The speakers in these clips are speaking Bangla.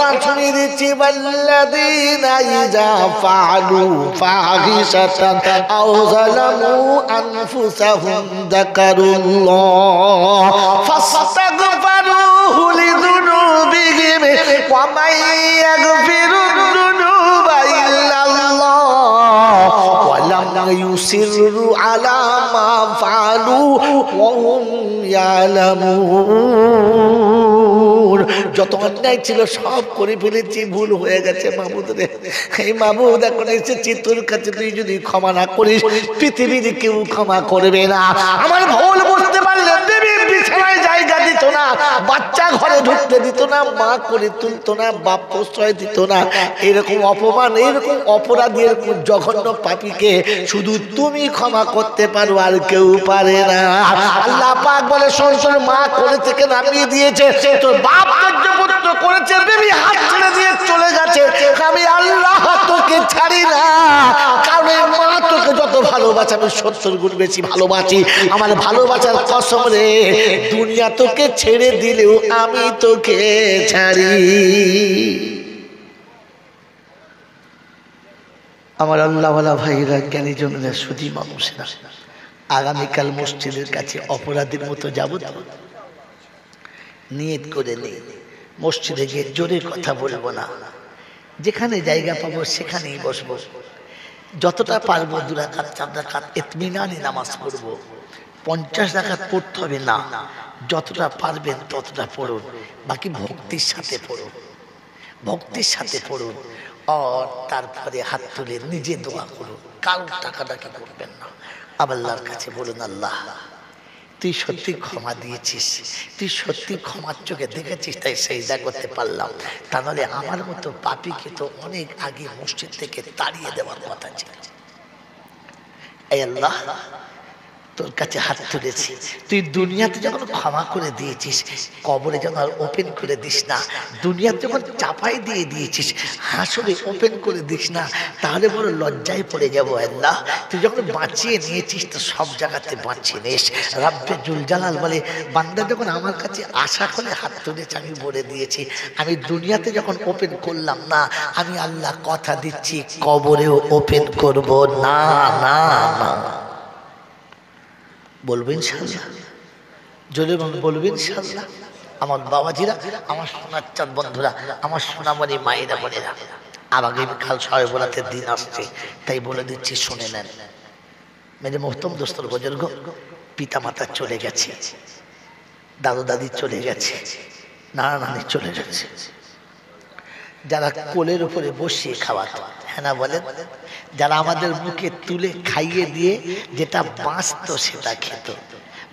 এবার শুনিয়ে দিচ্ছি ওয়াল্লাযীনা ইযা ফাআলু ফাহিশাতান আও যালামু আনফুসাহুম যাকারুল্লাহ ফাস্তাগফিরুহু লিযুনুবিহিম ওয়া মান ইয়াগফিরুয-যুনুবা ইল্লাল্লাহ ওয়া লাম ইউসিররু আলা মা ফাআলু ওয়া হুম ইয়ালামুন। যত অন্যায় ছিল সব করে ফেলেছি, ভুল হয়ে গেছে মাহমুদ রে। এই মাহমুদ এখন এসেছি তোর কাছে, তুই যদি ক্ষমা না করিস পৃথিবীর কেউ ক্ষমা করবে না। আমার ভুল বুঝতে পারলে দেবী বিছানায় জায়গা দিত না, বাচ্চা ঘরে ঢুকতে দিত না, মা করে তুলতো না, বাপ প্রশ্রয় দিত না। এরকম অপমান, এরকম অপরাধী, এরকম জঘন্য পাপীকে শুধু তুমি ক্ষমা করতে পারো, আর কেউ পারে না। আল্লাহ পাক বলে শোন শোন, মা কোলে থেকে নামিয়ে দিয়েছে, তোর বাপ পুত্র করেছে, বেবি হাত ছেড়ে দিয়ে চলে গেছে, আমি আল্লাহ তোকে ছাড়ি না। কারণ এই মা তোকে যত ভালোবাসে আমি 70 গুণ বেশি ভালোবাসি। আমার ভালোবাসার কসম রে, দুনিয়া তোকে ছেড়ে দিলেও আমি তোকে ছাড়ি। আমার আল্লাহওয়ালা ভাইরা, জ্ঞানী জনেরা, সুধী মানুষেরা, আগামীকাল মসজিদের কাছে অপরাধীর মতো যাব তো? নিয়ত করে নেই, মসজিদে গিয়ে জোরে কথা বলবো না, যেখানে জায়গা পাবো সেখানেই বসবো। যতটা পারবো 2 রাকাত 4 রাকাত ইতমিনানে নামাজ পড়বো। 50 রাকাত পড়তে হবে না, যতটা পারবেন ততটা পড়ুন। বাকি ভক্তির সাথে পড়ুন, ভক্তির সাথে পড়ুন। আর তারপরে হাত তুলে নিজে দোয়া করুন, কারো টাকাটাকি করবেন না। আল্লাহর কাছে বলুন, আল্লাহ তুই সত্যি ক্ষমা দিয়েছিস, তুই সত্যি ক্ষমার চোখে দেখেছিস, তাই সেজদা করতে পারলাম। তা নাহলে আমার মতো পাপীকে তো অনেক আগে মসজিদ থেকে তাড়িয়ে দেওয়ার কথা ছিল। এই আল্লাহ, তোর কাছে হাত তুলেছি, তুই দুনিয়াতে যখন ক্ষমা করে দিয়েছিস, কবরে যেন আর ওপেন করে দিস না। দুনিয়াতে যখন চাপাই দিয়ে দিয়েছিস, হাসরে ওপেন করে দিস না, তাহলে বড় লজ্জায় পড়ে যাবো। আল্লাহ, তুই যখন বাঁচিয়ে নিয়েছিস তো সব জায়গাতে বাঁচিয়ে নিস। রাব্বে জুল জালাল বলে, বান্দা যখন আমার কাছে আশা করে হাত তুলেছে, আমি বলে দিয়েছি, আমি দুনিয়াতে যখন ওপেন করলাম না, আমি আল্লাহ কথা দিচ্ছি কবরেও ওপেন করব না। না না বলবো ইনশাআল্লাহ, জোরে বলবো ইনশাআল্লাহ। আমার বাবাজিরা, আমার সোনার চাঁদ বন্ধুরা, আমার সোনামণি মায়েরা বোনেরা, আগামীকাল শবে বরাতের দিন আসছে, তাই বলে দিচ্ছি শুনে নেন। মেরে মোহতম দোস্তর বুজুর্গ, পিতা মাতা চলে গেছে, দাদু দাদি চলে গেছে, নানা নানি চলে গেছে, যারা কোলের উপরে বসিয়ে খাওয়াতো, হ্যাঁ না বলেন, যারা আমাদের মুখে তুলে খাইয়ে দিয়ে যেটা বাঁচতো সেটা খেত,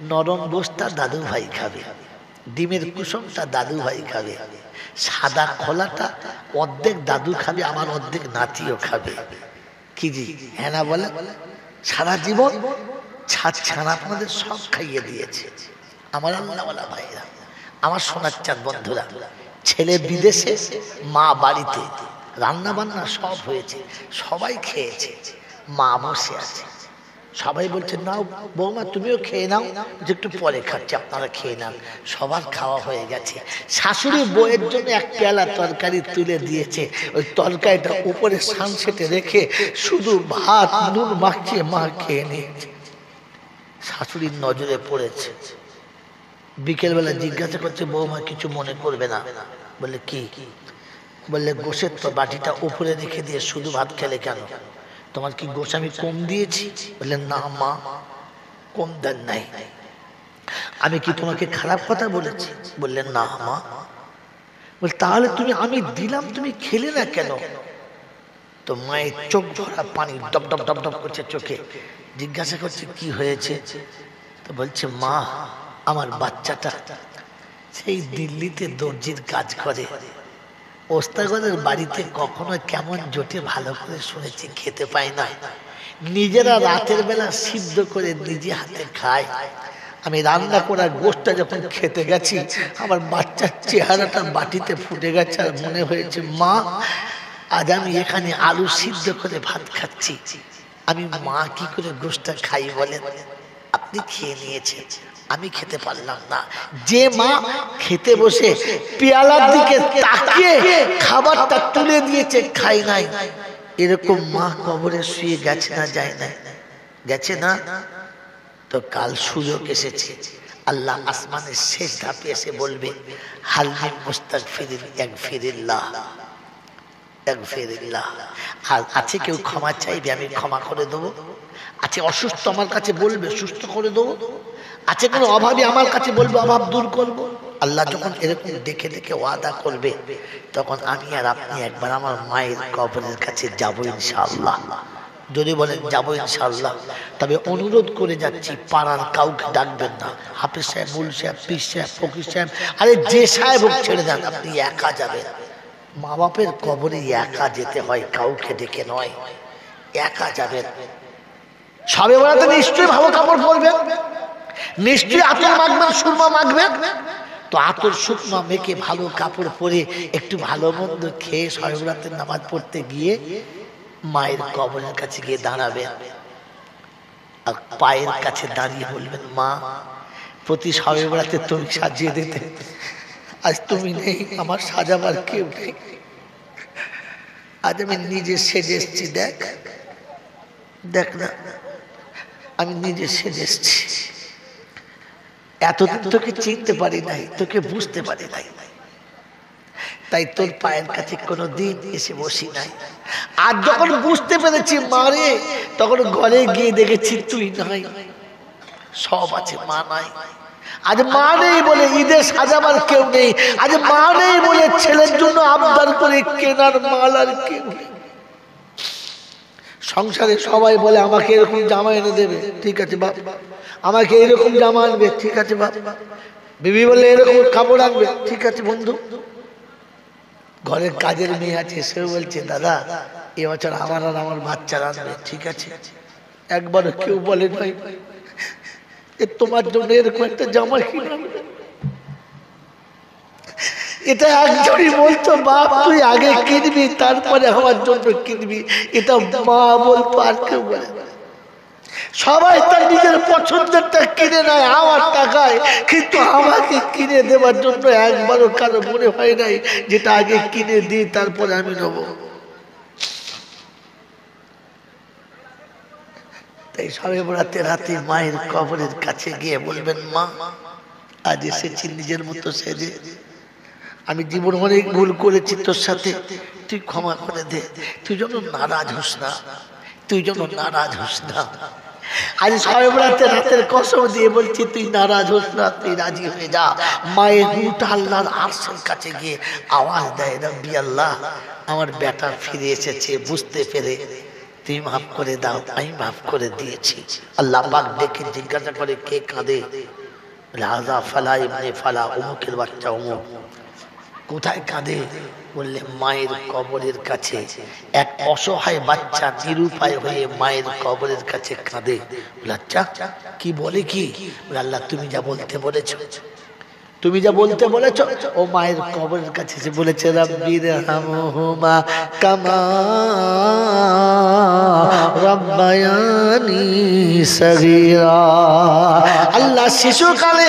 নরম গোশটা দাদু ভাই খাবে, ডিমের কুসুমটা দাদু ভাই খাবে, সাদা খোলাটা অর্ধেক দাদু খাবে, আমার অর্ধেক নাতিও খাবে। কি জি, হ্যাঁ না বলেন? সারা জীবন ছাদ ছানা আপনাদের সব খাইয়ে দিয়েছে আমার আল্লাহওয়ালা ভাইরা, আমার সোনার চাঁদ বন্ধুরা। ছেলে বিদেশে, মা বাড়িতে, রান্না বান্না সব হয়েছে, সবাই খেয়েছে, মা বসে আছে। সবাই বলছে নাও বৌমা তুমিও খেয়ে নাও, যে একটু পরে খাচ্ছি, আপনারা খেয়ে নেন। সবার খাওয়া হয়ে গেছে। শাশুড়ি বউয়ের জন্য এক পেয়ালা তরকারি তুলে দিয়েছে, ওই তরকারিটা উপরে সানসেটে রেখে শুধু ভাত নুন মাখিয়ে মা খেয়ে নিয়েছে। শাশুড়ির নজরে পড়েছে। বিকেলবেলা জিজ্ঞাসা করছে, বৌমা কিছু মনে করবে না? বললে কি? বললে গোশের তো বাটিটা উপরে রেখে দিয়ে শুধু ভাত খেলে কেন? তোমার কি গোশ আমি কম দিয়েছি? বললেন না মা, কম দেন নাই। আমি কি তোমাকে খারাপ কথা বলেছি? বললেন না মা। বল তাহলে তুমি, আমি দিলাম তুমি খেলে না কেন? তো মায়ের চোখ ভরা পানি, ডব ডব ডব ডব করছে চোখে। জিজ্ঞাসা করছে কি হয়েছে? তো বলছে মা, আমার বাচ্চাটা সেই দিল্লিতে দর্জির কাজ করে, ওস্তাগরের বাড়িতে কখনো কেমন জোটে ভালো করে শুনেছি, খেতে পায় না। নিজেরা রাতের বেলা সিদ্ধ করে নিজে হাতে খায়। আমি রান্না করা গোশটা যখন খেতে গেছি, আমার বাচ্চার চেহারাটা বাটিতে ফুটে গেছে, আর মনে হয়েছে মা আজ আমি এখানে আলু সিদ্ধ করে ভাত খাচ্ছি, আমি মা কি করে গোশটা খাই বলেন? আপনি খেয়ে নিয়েছেন, আমি খেতে পারলাম না। যে মা খেতে বসে পেয়ালার দিকে তাকিয়ে খাবারটা তুলে দিয়েছে, খাই নাই, এরকম মা কবরে শুয়ে গেছে না যায় না? গেছে না? তো কাল সুযোগ এসেছে, আল্লাহ আসমানের শেষ ধাপে এসে বলবে হাল মিন মুস্তাগফিরিন ইয়াগফিরিল্লাহ ইয়াগফিরিল্লাহ। আর আছে কেউ ক্ষমা চাইবে, আমি ক্ষমা করে দেবো। আছে অসুস্থ আমার কাছে বলবে সুস্থ করে দেবো। আছে কোনো অভাবী আমার কাছে বলবে অভাব দূর করবো। আল্লাহ যখন এরকম দেখে দেখে ওয়াদা করবে, তখন আমি আর আপনি একবার আমার মায়ের কবরের কাছে যাবো ইনশাআল্লাহ। যদি বলেন যাবো ইনশাআল্লাহ, তবে অনুরোধ করে যাচ্ছি, পাড়ার কাউকে ডাকবেন না। হাফেজ সাহেব, মুল সাহেব, পীর সাহেব, ফকির সাহেব, আরে যে সাহেব হোক ছেড়ে দেন, আপনি একা যাবেন। মা বাপের কবরে একা যেতে হয়, কাউকে ডেকে নয়, একা যাবেন। সবে বেড়াতে নিশ্চয়ই ভালো কাপড় পরবেন, নিশ্চয়ই আতর মাখবেন, সুরমা মাখবেন। তো আতর সুরমা মেখে ভালো কাপড় পরে একটু ভালো মন্দ খেয়ে সবে বেড়াতে নামাজ পড়তে গিয়ে মায়ের কবরের কাছে গিয়ে দাঁড়াবেন আর পায়ের কাছে দাঁড়িয়ে বলবেন, মা প্রতি সবে বেড়াতে তুমি সাজিয়ে দিতে, আজ তুমি নেই, আমার সাজাবার কেউ নেই, আজ আমি নিজে সেজে এসছি, দেখ দেখ না, আমি নিজে সেজে এসছি। এতদিন তোকে চিনতে পারি নাই, তোকে বুঝতে পারি নাই, তাই তোর পায়ের কাছে কোনো দিন এসে বসি নাই। আর যখন বুঝতে পেরেছি মারে, তখন ঘরে গিয়ে দেখেছি তুই নাই, সব আছে, মা নাই। আজ মা নেই বলে ঈদে সাজাবার কেউ নেই, আজ মা নেই বলে ছেলের জন্য আবদার করে কেনার মাল আর কেউ নেই। সংসারে সবাই বলে আমাকে এরকম জামা এনে দেবে, ঠিক আছে বাপ, আমাকে এরকম জামা আনবে, ঠিক আছে বাপ। বিবি বলে এরকম কাপড় আনবে, ঠিক আছে বন্ধু। ঘরের কাজের মেয়ে আছে, সেও বলছে দাদা এবছর আমার আর আমার বাচ্চারা আনবে, ঠিক আছে। একবারও কেউ বলে নাই তোমার জন্য এরকম একটা জামা কিনে আনবে। এটা একজনই বলতো, বাপ তুই আগে কিনবি তারপরে আমার জন্য কিনবি, এটা মা বলতো, আর কেউ বলে। সবাই তার নিজের পছন্দেরটা কিনে নেয় আমার টাকায়, কিন্তু আমাকে কিনে দেওয়ার জন্য একবারও কারো মনে হয় নাই যেটা আগে কিনে দিই তারপরে আমি নেব। তাই সবে বরাতে রাতে মায়ের কবরের কাছে গিয়ে বলবেন, মা আজ এসেছি নিজের মতো সেজে, আমি জীবন অনেক ভুল করেছি তোর সাথে, তুই ক্ষমা করে দে, তুই যেন নারাজ হোস না, তুই যেন নারাজ হোস না। আজ সবে বরাতে রাতের কসম দিয়ে বলছি, তুই নারাজ হোস না, তুই রাজি হয়ে যা। মায়ের রূহটা আল্লাহর আরশের কাছে গিয়ে আওয়াজ দেয়, রব্বি আল্লাহ, আমার বেটা ফিরে এসেছে, বুঝতে পেরে তুই মাফ করে দাও। আমি মাফ করে দিয়েছি। আল্লাহ পাক ডেকে জিজ্ঞাসা করে, কে কাঁদে? রাজা ফালা ইবনে ফালা, অমুকের বাচ্চা অমুক। কোথায় কাঁদে? বললে মায়ের কবরের কাছে। এক অসহায় বাচ্চা নিরুপায় হয়ে মায়ের কবরের কাছে কাঁদে। আচ্ছা কি বলে কি? আল্লাহ তুমি যা বলতে বলেছ, তুমি যা বলতে বলেছ, ও মায়ের কবরের কাছে এসে বলেছে, রাব্বির হামহুমা কামা রাব্বায়ানি সগীরা। আল্লাহ শিশুকালে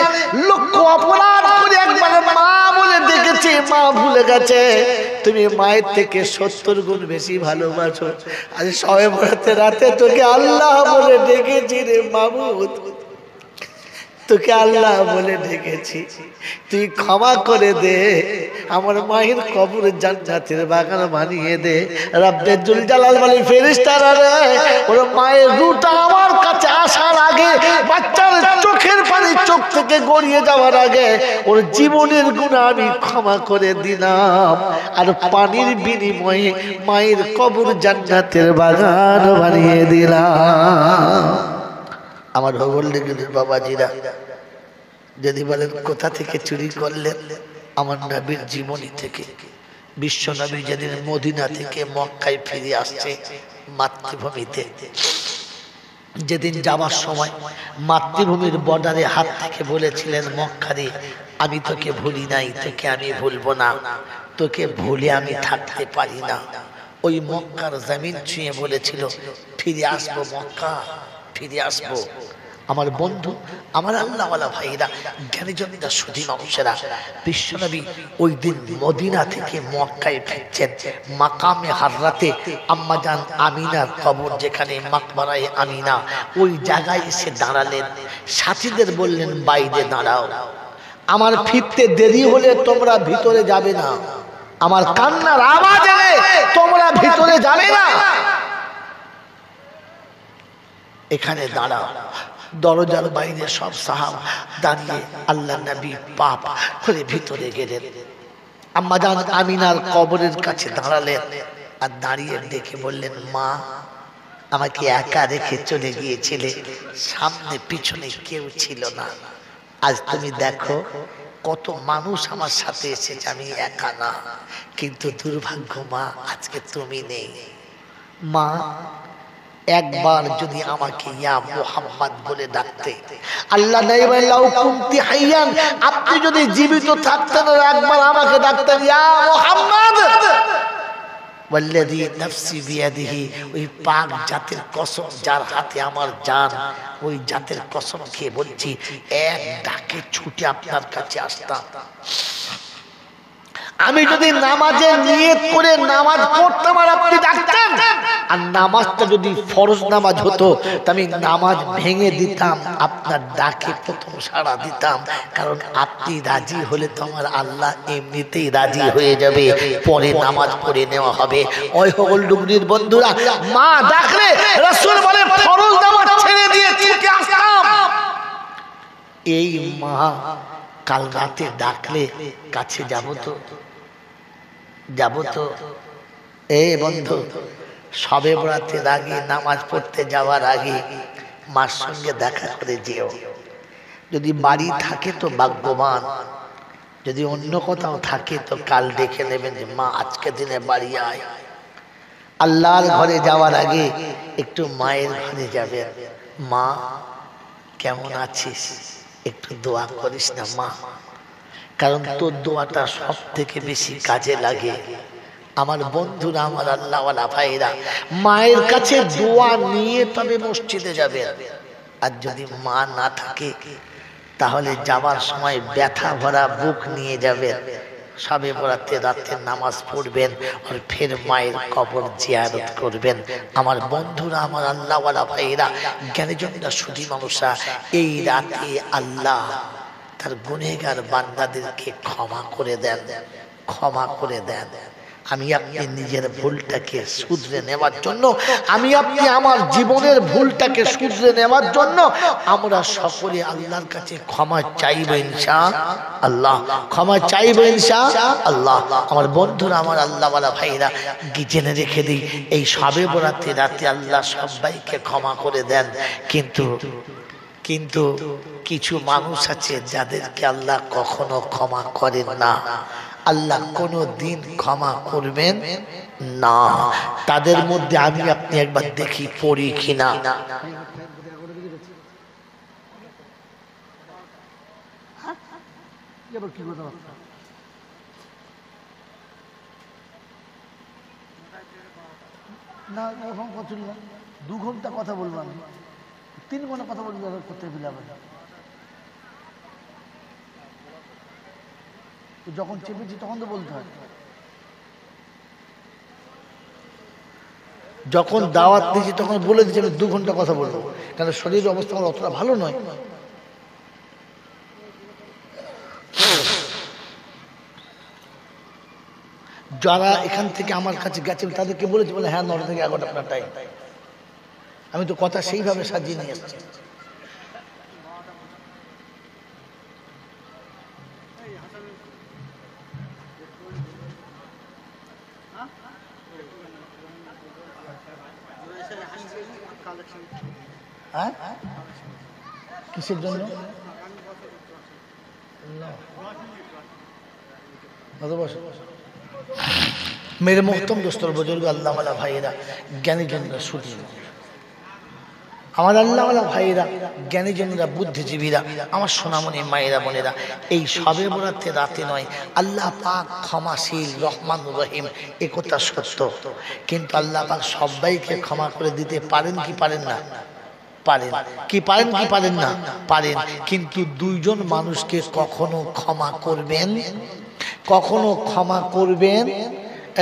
লক্ষ অপরাধ করে একবার মা বলে ডেকেছে, মা ভুলে গেছে। তুমি মায়ের থেকে 70 গুণ বেশি ভালোবাসো। আজ সবে বরাতে রাতে তোকে আল্লাহ বলে ডেকেছি রে মাবুদ, তোকে আল্লাহ বলে ডেকেছি, তুই ক্ষমা করে দে, আমার মায়ের কবরে জান্নাতের বাগান বানিয়ে দে। রব্বে জুল জালাল বলে, ফেরেশতারা রে, ওর মায়ের রূহটা আমার কাছে আসার আগে, বাচ্চার চোখের পানি চোখ থেকে গড়িয়ে যাওয়ার আগে ওর জীবনের গুনাহ আমি ক্ষমা করে দিলাম, আর পানির বিনিময়ে মায়ের কবর জান্নাতের বাগান বানিয়ে দিলাম। আমার ভগবান লেগেলের বাবাজিরা যদি বলেন কোথা থেকে চুরি করলেন, আমার নবীর জীবনী থেকে। বিশ্ব নবী যেদিন মদিনা থেকে মক্কায় ফিরে আসছে মাতৃভূমিতে, যেদিন যাওয়ার সময় মাতৃভূমির বর্ডারে হাত থেকে বলেছিলেন, মক্কারে আমি তোকে ভুলি নাই, তোকে আমি ভুলবো না, তোকে ভুলে আমি থাকতে পারি না। ওই মক্কার জমিন ছুঁয়ে বলেছিল, ফিরে আসবো মক্কা, ফিরে আসবো। আমার বন্ধু, আমার আল্লাহওয়ালা ভাইরা, জ্ঞানীজনেরা, সুধী মানুষেরা, বিশ্বনবী ওই দিন মদিনা থেকে মক্কায় ফিরছেন। মাকামে হাররাতে আম্মাজান আমিনার কবর, যেখানে মাকবারায়ে আমিনা, ওই জায়গায় এসে দাঁড়ালেন। সাথীদের বললেন, বাইরে দাঁড়াও, আমার ফিরতে দেরি হলে তোমরা ভিতরে যাবে না, আমার কান্নার আওয়াজ এলে তোমরা ভিতরে যাবে না, এখানে দাঁড়াও। দরজার বাইরে সব সাহাবা দাঁড়িয়ে আল্লাহ নবী পাপ করে ভিতরে গেলেন। আম্মাজান আমিনার কবরের কাছে দাঁড়ালেন আর দাঁড়িয়ে দেখে বললেন, মা, আমাকে একা রেখে চলে গিয়েছিলে, সামনে পিছনে কেউ ছিল না, আজ তুমি দেখো কত মানুষ আমার সাথে এসেছে, আমি একা না, কিন্তু দুর্ভাগ্য মা, আজকে তুমি নেই। মা, একবার যদি আমাকে ইয়া মুহাম্মদ বলে ডাকতে, আল্লাহ নাই বলে লাউ কুনতি হাইয়ান, আপনি যদি জীবিত থাকতেন একবার আমাকে ডাকতেন, ইয়া মুহাম্মদ, ওয়াল্লাযী নাফসি বিয়াদিহি, ওই পাক জাতের কসম যার হাতে আমার জান, ওই জাতের কসম খেয়ে বলছি, এক ডাকে ছুটে আপনার কাছে আসতাম। আমি যদি নামাজে নিয়ত করে নামাজ পড়তাম আর আপনি ডাকতেন, আর নামাজটা যদি ফরজ নামাজ হতো, আমি নামাজ ভেঙে দিতাম, আপনার ডাকে প্রথম সাড়া দিতাম, কারণ আপনি রাজি হলে তো আমার আল্লাহ এমনিতেই রাজি হয়ে যাবে, পরে নামাজ পড়ে নেওয়া হবে। ওই হল ডুগরির বন্ধুরা, মা ডাকলে রাসূল বলে ফরজ নামাজ ছেড়ে দিয়ে ছুটে আসতাম। এই মা কাল রাতে ডাকলে কাছে যাব তো। এই বন্ধু, সবে বরাতের আগে, নামাজ পড়তে যাওয়ার আগে মার সঙ্গে দেখা করে যেও। যদি বাড়ি থাকে তো ভাগ্যবান, যদি অন্য কোথাও থাকে তো কাল দেখে নেবেন যে মা আজকে দিনে বাড়ি আয়। আল্লাহর ঘরে যাওয়ার আগে একটু মায়ের ঘরে যাবেন, মা কেমন আছিস, একটু দোয়া করিস না মা, কারণ তোর দোয়াটা সব থেকে বেশি কাজে লাগে। আমার বন্ধুরা, আমার আল্লাহওয়ালা ভাইরা, মায়ের কাছে দোয়া নিয়ে তবে মসজিদে যাবেন। আর যদি মা না থাকে তাহলে যাবার সময় ব্যথা ভরা বুক নিয়ে যাবেন, সবে বরাতে রাতে নামাজ পড়বেন আর ফের মায়ের কবর জিয়ারত করবেন। আমার বন্ধুরা, আমার আল্লাহওয়ালা ভাইরা, জ্ঞানীজনেরা, সুধী মানুষরা, এই রাতে আল্লাহ তার গুনেহগার বান্দাদেরকে ক্ষমা করে দেন। আমি আপনি নিজের ভুলটাকে শুধরে নেওয়ার জন্য, আমি আপনি আমার জীবনের ভুলটাকে শুধরে নেওয়ার জন্য আমরা সকলে আল্লাহর কাছে ক্ষমা চাইব ইনশাআল্লাহ, ক্ষমা চাইব ইনশাআল্লাহ। আমার বন্ধুরা, আমার আল্লাহওয়ালা ভাইরা, জেনে রেখে দিই, এই শবে বরাতের রাতে আল্লাহ সবাইকে ক্ষমা করে দেন, কিন্তু কিছু মানুষ আছে যাদেরকে আল্লাহ কখনো ক্ষমা করেন না, আল্লাহ কোনো দিন ক্ষমা করবেন না। তাদের মধ্যে আমি আপনি একবার দেখি পড়ি কিনা। না, 2 ঘন্টা কথা বলবো, আমি 3 ঘন্টা কথা বলবো, করতে দিলাম। যখন চেপেছি তখন তো বলতে হয়। যখন দাওয়াত দিয়েছি তখন বলে দিচ্ছি আমি 2 ঘন্টা কথা বলবো, কারণ শরীরের অবস্থা আমার অতটা ভালো নয়। যারা এখান থেকে আমার কাছে গেছে তাদেরকে বলেছি, বলে হ্যাঁ 9টা থেকে 11টা আপনার টাইম। আমি তো কথা সেইভাবে সাজিয়ে নিয়ে এসেছি। হ্যাঁ, কিসের জন্য? मेरे मोहतरम दोस्तों, बुजुर्ग, अल्लाह वाला भाईरा, ज्ञानीजनरा, सुधी আমার আল্লাহওয়ালা ভাইয়েরা, জ্ঞানীজনেরা, বুদ্ধিজীবীরা, আমার সোনামণি মায়েরা, বোনেরা, এই শবে বরাতের রাতে নয়, আল্লাহ পাক ক্ষমাশীল, রহমান রহিম, একথা সত্য, কিন্তু আল্লাহ পাক সবাইকে ক্ষমা করে দিতে পারেন কি পারেন না? পারেন কি পারেন কি পারেন না পারেন, কিন্তু দুইজন মানুষকে কখনো ক্ষমা করবেন, কখনো ক্ষমা করবেন।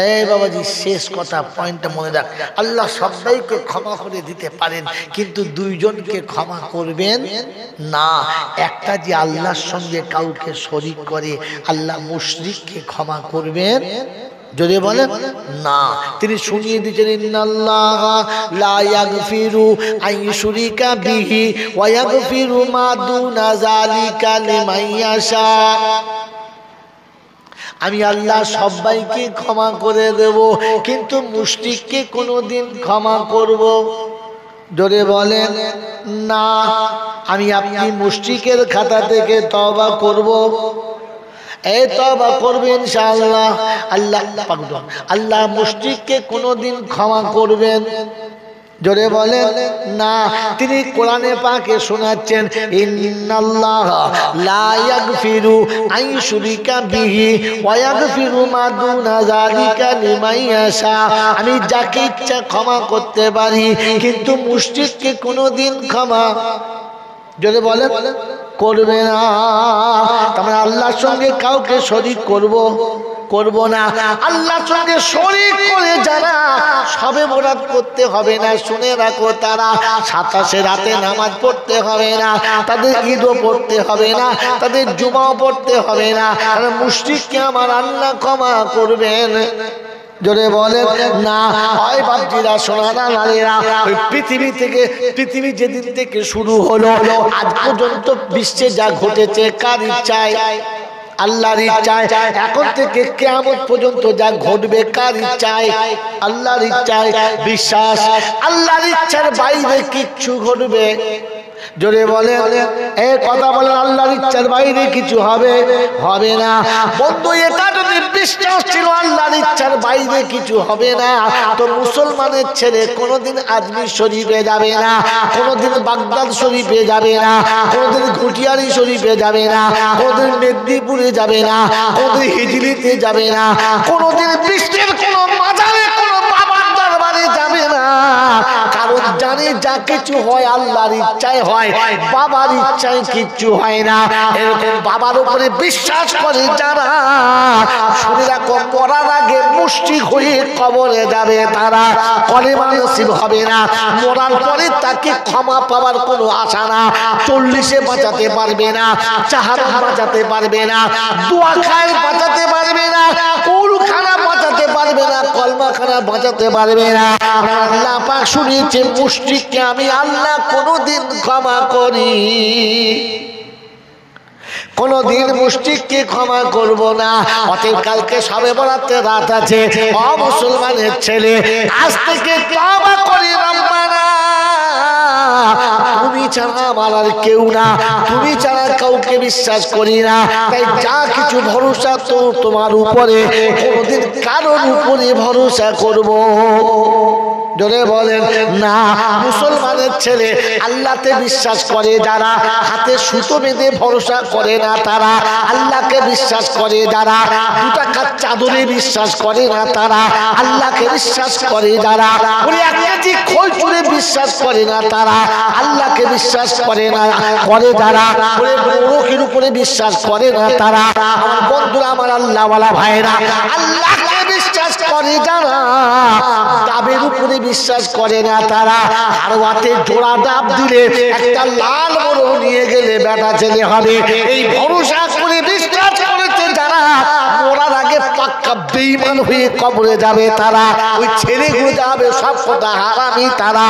এই বাবাজি শেষ কথা, পয়েন্টটা মনে রাখ, আল্লাহ সবাইকে ক্ষমা করে দিতে পারেন, কিন্তু দুইজনকে ক্ষমা করবেন না। একটা যে আল্লাহর সঙ্গে কাউকে শরীক করে, আল্লাহ মুশরিককে ক্ষমা করবেন যদি বলেন না। তিনি শুনিয়ে দিয়েছেন ইন্নাল্লাহ লা ইয়াগফিরু আন ইউশরিকা বিহি ওয়া ইয়াগফিরু মা দুনা যালিকা লিমান ইয়াশা। আমি আল্লাহ সবাইকে ক্ষমা করে দেব, কিন্তু মুশরিককে কোনোদিন ক্ষমা করব জোরে বলেন না। আমি আপনি মুশরিকের খাতা থেকে তওবা করব, এই তওবা করবেন ইনশাআল্লাহ। আল্লাহ আল্লাহ মুশরিককে কোনোদিন ক্ষমা করবেন জোরে বলেন না। তিনি কোরআনে পাকে শোনাচ্ছেন ইন্নাল্লাহা লা ইয়াগফিরু আন ইউশরিকা বিহি ওয়া ইয়াগফিরু মা দুনা যালিকা লিমান ইয়াশা। আমি যাকে ইচ্ছা ক্ষমা করতে পারি, কিন্তু মুশরিককে কোনোদিন ক্ষমা জোরে বলেন করবে না। তাহলে আল্লাহর সঙ্গে কাউকে শরীক করব না। আল্লাহর সঙ্গে শরীক করে যারা সবে বরাত করতে হবে না, শুনে রাখো, তারা 27 রাতে নামাজ পড়তে হবে না, তাদের ঈদও পড়তে হবে না, তাদের জুমাও পড়তে হবে না, কারণ মুশরিককে আমার আল্লাহ ক্ষমা করবেন জোরে বলেন না। হয় বাপজিরা সোনারা নারীরা, ওই পৃথিবী যেদিন থেকে শুরু হলো আজ পর্যন্ত বিশ্বে যা ঘটেছে কার ইচ্ছায়? আল্লাহর ইচ্ছায়। এখন থেকে কিয়ামত পর্যন্ত যা ঘটবে কার ইচ্ছায়? আল্লাহর ইচ্ছায়। বিশ্বাস আল্লাহর ইচ্ছার বাইরে কিচ্ছু ঘটবে জোরে বলেন এই কথা বলেন, আল্লাহর ইচ্ছার বাইরে কিছু হবে না। বন্ধু এটা যদি বিশ্বাস ছিল আল্লাহর ইচ্ছার বাইরে কিছু হবে না, তো মুসলমানের ছেলে কোনোদিন আজমির শরীফে যাবে না, কোনোদিন বাগদাদ শরীফে যাবে না, কোনোদিন ঘুটিয়ারি শরীফে যাবে না, কোনোদিন মেদিনীপুরে যাবে না, কোনোদিন হিজলিতে যাবে না, কোনোদিন বিশ্বের কোনো মাজারে কোনো বাবার দরবারে যাবে না। কারণ জানে যা কিছু হয় আল্লাহর ইচ্ছায় হয়, বাবার ইচ্ছায় কিচ্ছু হয় না। এরকম বাবার উপরে বিশ্বাস করে যারা, শুনে রাখো, মরার আগে মুশরিক হয়ে কবরে যাবে তারা কলেমা নসিব হবে না। মরার পরে তাকে ক্ষমা পাওয়ার কোনো আশা না। 40-এ বাঁচাতে পারবে না, চাহাত বাঁচাতে পারবে না, দোয়া খায় বাঁচাতে পারবে না, কুলখানা বাঁচাতে পারবে না, কলমাখানা বাঁচাতে পারবে না। আল্লাহ পাক শুনিয়েছে মুশরিককে আমি আল্লাহ কোনোদিন ক্ষমা করি, কোনদিন মুশরিককে ক্ষমা করব না। অতএব কালকে শবে বরাতের রাত আছে, ও মুসলমানের ছেলে, আজ থেকে তওবা করি রব্বানা, তুমি ছাড়া আমার আর কেউ না, তুমি ছাড়া কাউকে বিশ্বাস করি না, তাই যা কিছু ভরসা তো তোমার উপরে, কোনদিন কারোর উপরে ভরসা করব জোরে বলেন না। মুসলমানের ছেলে আল্লাহতে বিশ্বাস করে যারা, হাতে সুতো বেঁধে ভরসা করে না তারা, আল্লাহকে বিশ্বাস করে যারা, 2 টাকার চাদরে বিশ্বাস করে না তারা, আল্লাহকে বিশ্বাস করে যারা, ওই 1 কেজি খোল চুরে বিশ্বাস করে না তারা, আল্লাহকে বিশ্বাস করে না করে যারা, ওই মোরকের উপরে বিশ্বাস করে না তারা। আমার বন্ধুরা, আমার আল্লাহওয়ালা ভাইরা, আল্লাহকে বিশ্বাস করে যারা, ডাবের উপরে বিশ্বাস করে না তারা। আর হাতে জোড়া ডাব দিলে একটা লাল বড় নিয়ে গেলে বেটা ছেলে হবে, এই ভরসা করে বিশ্বাস করেছে যারা, মরার আগে পাক্কা বেঈমান হয়ে কবরে যাবে তারা। ওই ছেলেগুলো যাবে সব কথা হারামি তারা।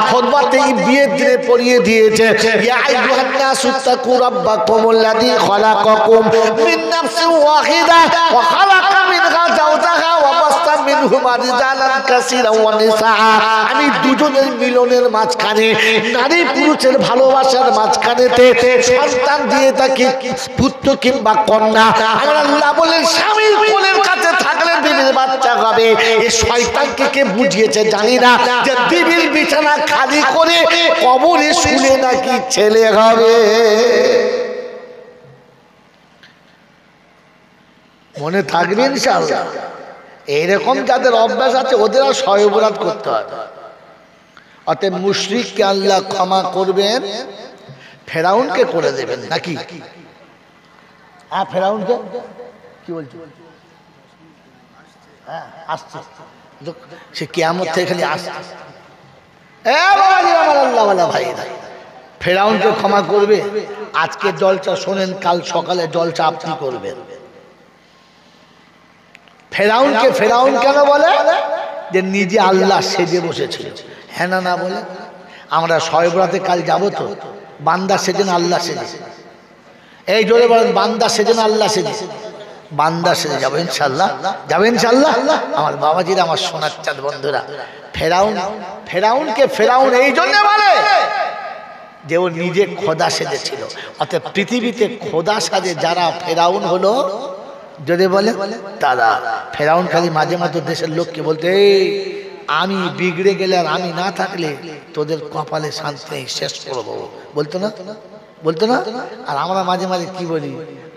খুতবাতেই বিয়ের দিনে পড়িয়ে দিয়েছে, ইয়া আইয়ুহান নাসু তাকু রাব্বাকুমুল্লাযী খালাকাকুম মিন নাফসিন ওয়াহিদা ওয়া খালাকা মিনহা যাওজাহা ওয়া বাসতা মিনহুমা রিজালান কাসীরান ওয়া নিসা। আমি দুজনের মিলনের মাঝখানে, নারী পুরুষের ভালোবাসার মাঝখানেতে সন্তান দিয়ে তাকে পুত্র কিংবা কন্যা। আমার আল্লাহ বলেন স্বামীর কোলের কাছে থাকলে বিবির বাচ্চা হবে। এই শয়তানকে কে বুঝিয়েছে জানি না, যে বিবির বিছানা খালি করে কবরে শুলে নাকি ছেলে হবে। মনে থাকবে ইনশাআল্লাহ। এইরকম যাদের অভ্যাস আছে ওদের আর শবে বরাত করতে হয়। অতএব মুশরিককে আল্লাহ ক্ষমা করবেন, ফেরাউনকে করে দেবেন নাকি? হ্যাঁ, ফেরাউনকে কি বলছো? হ্যাঁ, আসছে সে কিয়ামত থেকে খালি আসছে। আল্লাহওয়ালা ভাইরা, ফেরাউনকে ক্ষমা করবে। আজকে জলসা শোনেন, কাল সকালে জলসা আপনি করবেন। ফেরাউনকে ফেরাউন কেন বলে? যে নিজে আল্লাহ সেজে বসেছিল। হ্যাঁ না না বলে? আমরা শবে কাল যাব তো, বান্দা সেজেন আল্লাহ সেজে। এই জোরে বলেন, বান্দা সেজেন আল্লাহ সেজে। বান্দা সেজে যাবো ইনশাল্লাহ, যাবে ইনশাল্লাহ। আমার বাবাজিরা, আমার সোনার চাঁদ বন্ধুরা, ফেরাউনকে ফেরাউন এই জন্য বলে যে ও নিজে খোদা সেজেছিল। অর্থাৎ পৃথিবীতে খোদা সাজে যারা ফেরাউন হলো, যদি বলে তারা। ফেরাউন খালি মাঝে মাঝে দেশের লোককে বলতে, আমি বিগড়ে গেলে আর আমি না থাকলে তোদের কপালে শান্তি নেই, শেষ করবো, বলতো না? বলতো না? আর আমরা মাঝে মাঝে কি বলি,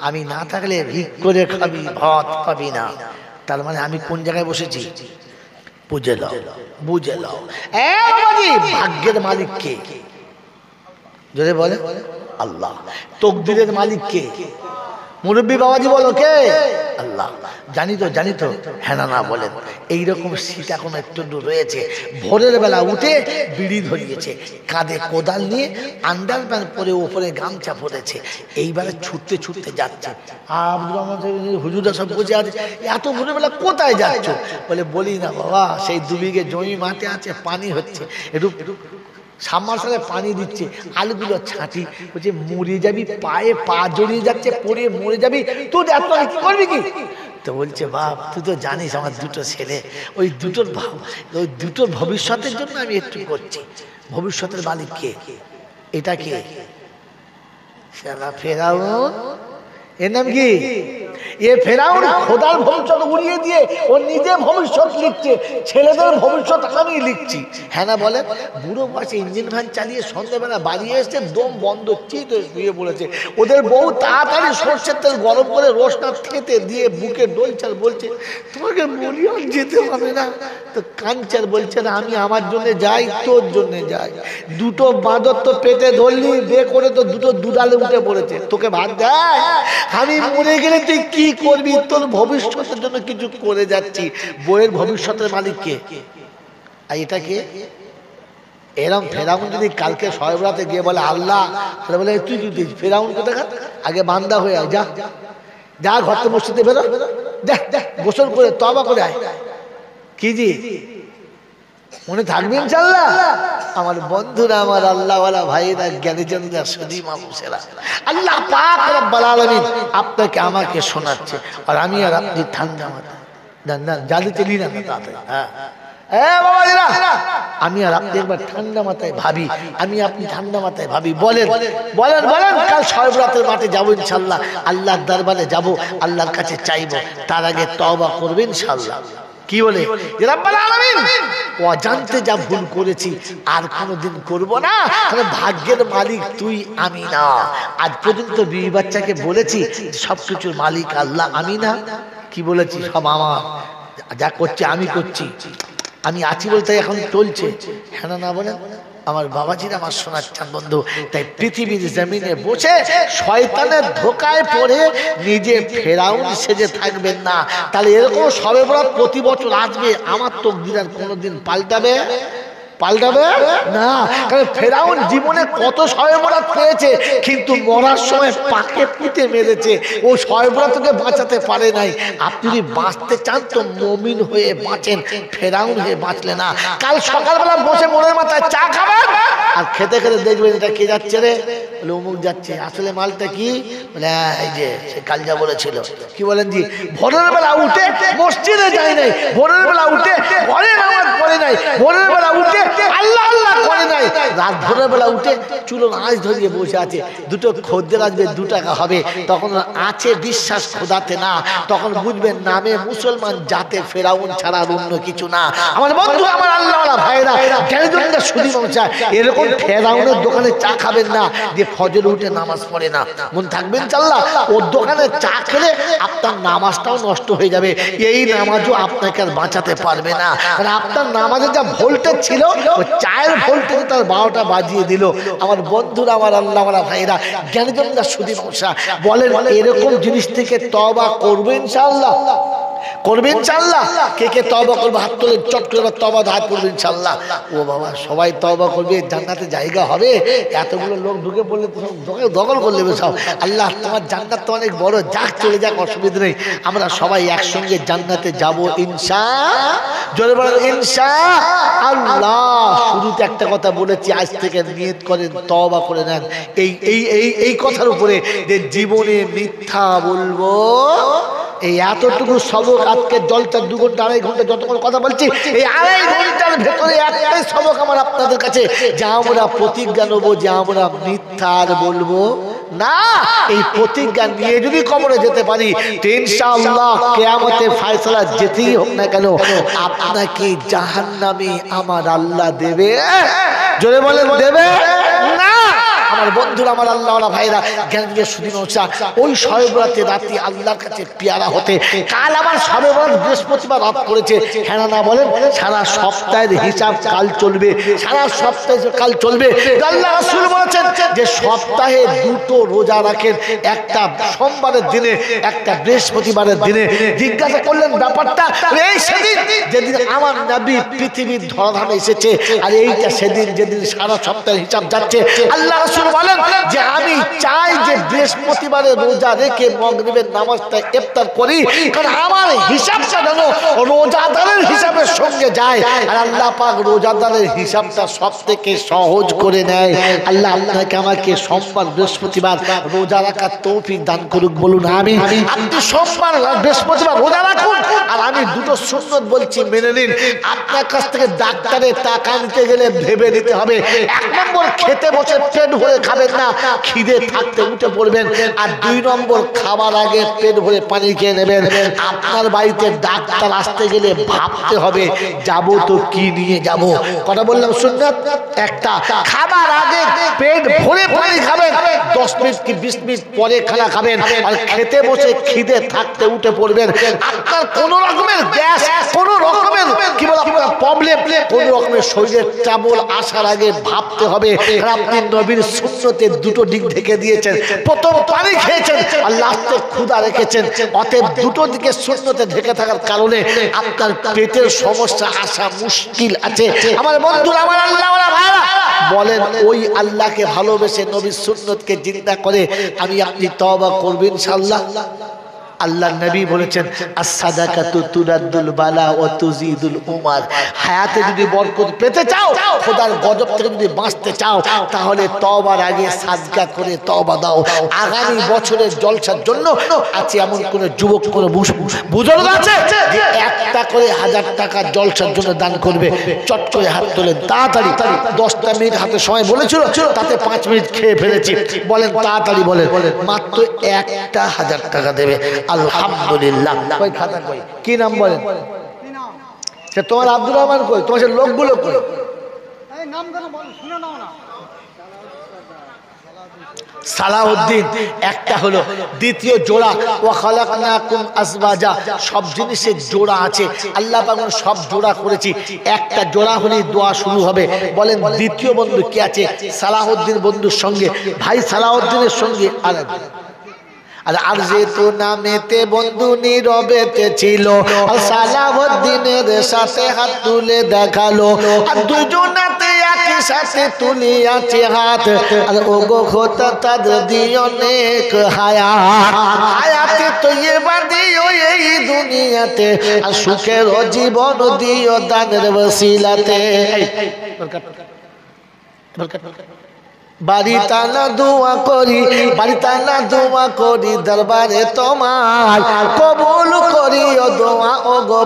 আমি না থাকলে ভিক করে খাবি, ভাত পাবি না। তার মানে আমি কোন জায়গায় বসেছি? বুঝে নাও, বুঝে নাও। ভাগ্যের মালিক কে? যদি বলে আল্লাহ। তকদিরের মালিক কে? মুরব্বী বাবাজি বলো কে? আল্লাহ। জানি তো, জানি তো। হ্যাঁ না না বলেন। এইরকম শীত এখন একটু রয়েছে। ভোরের বেলা উঠে বিড়ি ধরিয়েছে, কাঁধে কোদাল নিয়ে, আন্ডারপ্যান্ট পরে ওপরে গামছা পরেছে, এইবারে ছুটতে ছুটতে যাচ্ছে। হুজুরা সব বুঝে আছে, এত ভোরের বেলা কোথায় যাচ্ছ? বলে বলি না বাবা, সেই 2 বিঘে জমি মাঠে আছে, পানি হচ্ছে, একটু সাবমার্শালে পানি দিচ্ছে, আলুগুলো ছাঁটি। বলছে মরে যাবি, পায়ে পা জড়িয়ে যাচ্ছে, পড়ে মরে যাবি, তুই এত কি করবি কি? তো বলছে বাপ, তুই তো জানিস আমার 2টো ছেলে, ওই দুটোর ভবিষ্যতের জন্য আমি একটু করছি। ভবিষ্যতের মালিক কে? এটা কে? ফেরাউন। এর নাম কি? এ ফেরাউন খোদার ভবিষ্যৎ উড়িয়ে দিয়ে ও নিজে ভবিষ্যৎ লিখছে, ছেলেদের ভবিষ্যৎ আমি লিখছি। হ্যাঁ না বলে? বুড়ো বয়সে ইঞ্জিন ভ্যান চালিয়ে সন্ধ্যেবেলা বাড়ি এসছে, দম বন্ধ, চিত শুয়ে পড়েছে। ওদের বউ তাড়াতাড়ি সর্ষের তেল গরম করে রোজটা খেতে দিয়ে বুকে ডলচাল, বলছে তোমাকে বলি আর যেতে হবে না। তো কাঞ্চার বলছে না, আমি আমার জন্য যাই, তোর জন্য যাই। 2টো বাঁদর তো পেটে ধরলি, বে করে তো 2টো দুধালে উঠে পড়েছে, তোকে ভাত দেয়? আমি মরে গেলে তুই কি করবি? তোর ভবিষ্যতের জন্য কিছু করে যাচ্ছি। বইয়ের ভবিষ্যতের মালিক কে? আর এটা কে? এরম ফেরাউন যদি কালকে শবে গিয়ে বলে আল্লাহ, তাহলে বলে তুই কি ফেরাউন কোথায়? আগে বান্দা হয়ে আয়, যা যা, ঘর থেকে মসজিদে বেরো, দেখ গোসল করে তওবা করে আয়। কি জি মনে থাকবে ইনশাআল্লাহ? আমার বন্ধুরা, আমার আল্লাহওয়ালা ভাইরা, জ্ঞানীজনরা, সুধী মানুষেরা, আল্লাহ পাক রব্বুল আলামিন আপনাকে আমাকে শোনাচ্ছে, আর আমি আর আপনি ঠান্ডা মাথায় জানি চলি না। আমি আর আপনি একবার ঠান্ডা মাথায় ভাবি, আমি আপনি ঠান্ডা মাথায় ভাবি। বলেন বলেন বলেন, কাল শবে মাঠে যাবো ইনশাআল্লাহ, আল্লাহর দরবারে যাব, আল্লাহর কাছে চাইবো। তার আগে তওবা করবেন ইনশাআল্লাহ। কি বলে? রব্বুল আলামিন, অজান্তে যা ভুল করেছি আর কোনোদিন করব না। ভাগ্যের মালিক তুই, আমি না। আজ পর্যন্ত বিবি বাচ্চাকে বলেছি সবকিছুর মালিক আল্লাহ, আমি না। কি বলেছি? সব আমার, যা করছি আমি করছি, আমি আছি বলতে এখন চলছে। হ্যাঁ না বলে? আমার বাবাজিরা, আমার সোনার চাঁদ বন্ধু, তাই পৃথিবীর জমিনে বসে শয়তানের ধোকায় পড়ে নিজে ফেরাউন সেজে থাকবেন না। তাহলে এরকম শবে বরাত প্রতি বছর আসবে, আমার তকদির আর কোনোদিন পাল্টাবে না। কারণ ফেরাউন জীবনে কত শবে বরাত পেয়েছে, কিন্তু মরার সময় পাকে পুঁতে মেরেছে। ও শবে বরাতকে বাঁচাতে পারে নাই। আপনি যদি বাঁচতে চান তো মুমিন হয়ে বাঁচেন, ফেরাউন হয়ে বাঁচলে না। কাল সকালবেলা বসে মনের মাথায় চা খাবেন, আর খেতে খেতে দেখবেন এটা কে যাচ্ছে রে, বলে অমুক যাচ্ছে। আসলে মালটা কি? বলে এই যে সে কাল যা বলেছিল। কি বলেন জি? ভোরের বেলা উঠে মসজিদে যায় নাই, ভোরের বেলা উঠে ঘরে নামাজ পড়ে নাই, ভোরের বেলা উঠে আল্লাহ আল্লাহ করে নাই, রাত ভোরের বেলা উঠে চুলো আঁচ ধরিয়ে বসে আছে। 2টো খদ্দের আসবে, 2 টাকা হবে, তখন আছে বিশ্বাস খোদাতে না। তখন বুঝবেন নামে মুসলমান, জাতে ফেরাউন ছাড়া আর অন্য কিছু না। আমার বন্ধু, আমার আল্লাহওয়ালা ভাইরা, জ্ঞানীজনরা, সুধী মানুষ, এরকম ফেরাউনের দোকানে চা খাবেন না যে ফজর উঠে নামাজ পড়ে না। মন থাকবেন ইনশাআল্লাহ? ওর দোকানে চা খেলে আপনার নামাজটাও নষ্ট হয়ে যাবে। এই নামাজও আপনাকে আর বাঁচাতে পারবে না। আপনার নামাজ আমাদের যা ভোল্টেজ ছিল ওই চায়ের ভোল্টেজে তার 12টা বাজিয়ে দিল। আমার বন্ধুরা, আমার আল্লাহ আমার ভাইরা, জ্ঞানীজনরা, সুধী মশা বলেন, এরকম জিনিস থেকে তওবা করবে ইনশাআল্লাহ? করবে ইনশাআল্লাহ? কে কে তওবা করবে হাত তোলেন, চট করে তওবা হাত করবে ইনশাআল্লাহ। ও বাবা, সবাই তওবা করবে, জান্নাতে জায়গা হবে। এতগুলো লোক ঢুকে পড়লে তো সব দখল করে নেবে সব। আল্লাহ, তোমার জান্নাত তো অনেক বড়, যাক চলে যাক, অসুবিধা নেই। আমরা সবাই একসঙ্গে জান্নাতে যাব ইনশাআল্লাহ। জোরে বলেন ইনশাআল্লাহ। শুরুতে একটা কথা বলেছি, আজ থেকে নিয়ত করেন, তওবা করে নেন এই কথার উপরে যে জীবনে মিথ্যা বলবো। এই এতটুকু সবক আজকে জলটা 2 ঘন্টা 2.5 ঘন্টা যতক্ষণ কথা বলছি, এই 2.5 ঘন্টার ভেতরে একটাই সবক আমার আপনাদের কাছে, যে আমরা প্রতিজ্ঞা নেবো যে আমরা মিথ্যা আর বলবো না। এই প্রতিজ্ঞা নিয়ে যদি কবরে যেতে পারি তো ইনশাআল্লাহ কিয়ামতের ফয়সালা যেতেই হোক না কেন, আপনাকে জাহান্নামে আমার আল্লাহ দেবে। জোরে বলেন দেবে না? আমার বন্ধুরা, আমার আল্লাহওয়ালা ভাইরা, জ্ঞানী সুধী মশা, ওই শবে বরাতে রাতে আল্লাহর কাছে পেয়ারা হতে, কাল আমার শবে বরাত বৃহস্পতিবার রাত পড়েছে, হ্যাঁ না বলেন? সারা সপ্তাহের হিসাব কাল চলবে, সারা সপ্তাহে কাল চলবে। আল্লাহ রাসূল বলেছেন যে সপ্তাহে 2টো রোজা রাখেন, একটা সোমবারের দিনে, একটা বৃহস্পতিবারের দিনে। জিজ্ঞাসা করলেন ব্যাপারটা, এই সেদিন যেদিন আমার নবী পৃথিবীর ধরাধামে এসেছে, আর এইটা সেদিন যেদিন সারা সপ্তাহের হিসাব যাচ্ছে। আল্লাহ রাসূল বলেন যে আমি চাই যে বৃহস্পতিবারে রোজা রেখে মাগরিবের নামাজটা ইফতার করি, কারণ আমার হিসাবটা যেন রোজাদারের হিসাবের সঙ্গে যায়, আর আল্লাহ পাক রোজাদারের হিসাবটা সবথেকে সহজ করে নেয়। আল্লাহ আপনাকে আমাকে সোমবার বৃহস্পতিবার রোজা রাখার তৌফিক দান করুক, বলুন আমিন। আপনি সোমবার বৃহস্পতিবার রোজা রাখুন, আর আমি 2টো সুন্নত বলছি মেনে নিন। আপনার কাছ থেকে ডাক্তারের টাকা নিতে গেলে ভেবে নিতে হবে, 1 নম্বর খেতে বসে পেট ভরে খাবেন না, খিদে থাকতে উঠে পড়বেন। আর 2 নম্বর খাবার আগে পেট ভরে পানি খেয়ে নেবেন। আপনার বাড়িতে ডাক্তার আসতে গেলে ভাবতে হবে যাব তো কি নিয়ে যাব। কথা বললাম সুন্নাত একটা, খাবার আগে পেট ভরে পানি খাবেন, 10 মিনিট কি 20 মিনিট পরে খানা খাবেন। আর খেতে বসে খিদে থাকতে উঠে পড়বেন। আপনার কোন রকমের গ্যাস, কোন রকমের কি বলে আপনার প্রবলেম, কোন রকমের শরীরের ট্রাবল আসার আগে ভাবতে হবে। আপনি নবীর সুন্নতে 2টো দিক ঢেকে দিয়েছেন, প্রথম পানি খেয়েছেন আর লাস্টে ক্ষুধা রেখেছেন। অতএব 2টো দিকে সুন্নতে ঢেকে থাকার কারণে আপনার পেটের সমস্যা আসা মুশকিল আছে। আমার বন্ধুরা, আমার আল্লাহওয়ালা ভাইরা, বলেন ওই আল্লাহকে ভালোবেসে নবীর সুন্নতকে জিন্দা করে আমি আপনি তওবা করবেন ইনশাআল্লাহ। আল্লাহ নবী বলেছেন as-সাদাকাতু তুরাদ্দুল বালা ওয়া তুজিদুল উমার। হায়াতে যদি বরকত পেতে চাও, খোদার গজব থেকে যদি বাঁচতে চাও, তাহলে তওবার আগে সাদকা করে তওবা দাও। আগামী বছরের জলসার জন্য আছে এমন কোন যুবক, কোন বুজুর্গ আছে যে 1টা করে 1000 টাকা জলসার জন্য দান করবে? চট করে হাত তোলেন তাড়াতাড়ি। 10টা মিনিট হাতে সময় বলেছিল, তাতে 5 মিনিট খেয়ে ফেলেছি। বলেন তাড়াতাড়ি বলেন, মাত্র 1টা 1000 টাকা দেবে। আলহামদুলিল্লাহ। কই খাতা কই, কি নাম বলেন? সে তোমার আব্দুর রহমান কই, তোমার সে লোকগুলো কই? সালাউদ্দিন একটা হলো। দ্বিতীয় জোড়া ওয়া খালাকনাকুম আজওয়াজা, সব জিনিসের জোড়া আছে, আল্লাহ পাক সব জোড়া করেছি। একটা জোড়া হলেই দোয়া শুরু হবে। বলেন দ্বিতীয় বন্ধু কে আছে? সালাউদ্দিন বন্ধুর সঙ্গে, ভাই সালাউদ্দিনের সঙ্গে আর যেহেতু নামেতে বন্ধু নীরবেতে ছিল, সালাউদ্দিনের সাথে হাত তুলে দেখালো, আর দুজনাতে একই সাথে তুলিয়াছে হাত। আর ওগো খোদা তাদের দিও নেক হায়াতে তৈয়বা দিও এই দুনিয়াতে, আর সুখের জীবন দিও দানের ওসিলাতে। বাড়ি টানা দোয়া করি, বাড়ি টানা দোয়া করি, দরবারে তোমার কবুল করি ও দোয়া ও গো।